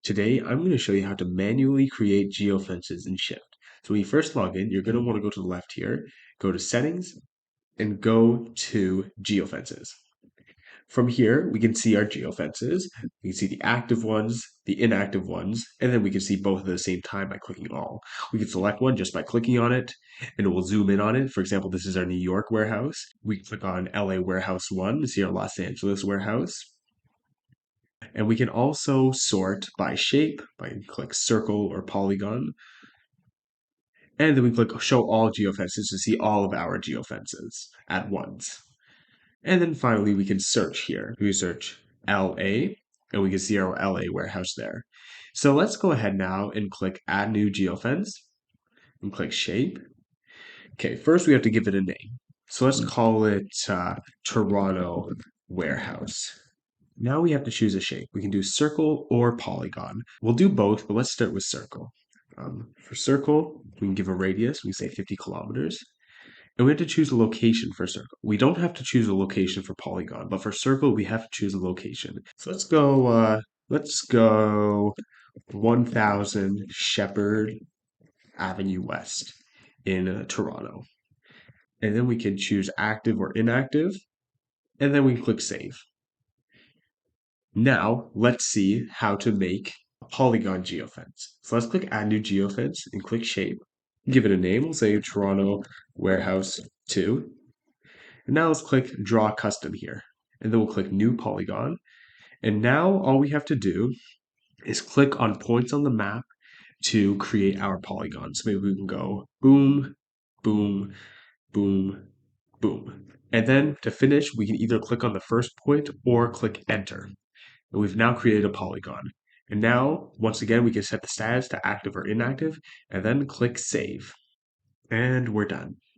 Today, I'm going to show you how to manually create geofences in Shift. So when you first log in, you're going to want to go to the left here, go to Settings, and go to Geofences. From here, we can see our geofences. We can see the active ones, the inactive ones, and then we can see both at the same time by clicking all. We can select one just by clicking on it, and it will zoom in on it. For example, this is our New York warehouse. We click on LA Warehouse 1 to see our Los Angeles warehouse. And we can also sort by shape, by click circle or polygon. And then we click show all geofences to see all of our geofences at once. And then finally, we can search here. We search LA, and we can see our LA warehouse there. So let's go ahead now and click add new geofence and click shape. Okay, first we have to give it a name. So let's call it Toronto warehouse. Now we have to choose a shape. We can do circle or polygon. We'll do both, but let's start with circle. For circle, we can give a radius. We say 50 kilometers. And we have to choose a location for circle. We don't have to choose a location for polygon, but for circle, we have to choose a location. So let's go 1000 Shepherd Avenue West in Toronto. And then we can choose active or inactive, and then we can click save. Now, let's see how to make a polygon geofence. So let's click Add New Geofence and click Shape. Give it a name. We'll say Toronto Warehouse 2. And now let's click Draw Custom here. And then we'll click New Polygon. And now all we have to do is click on points on the map to create our polygon. So maybe we can go boom, boom, boom, boom. And then to finish, we can either click on the first point or click Enter. And we've now created a polygon. And now, once again, we can set the status to active or inactive, and then click Save. And we're done.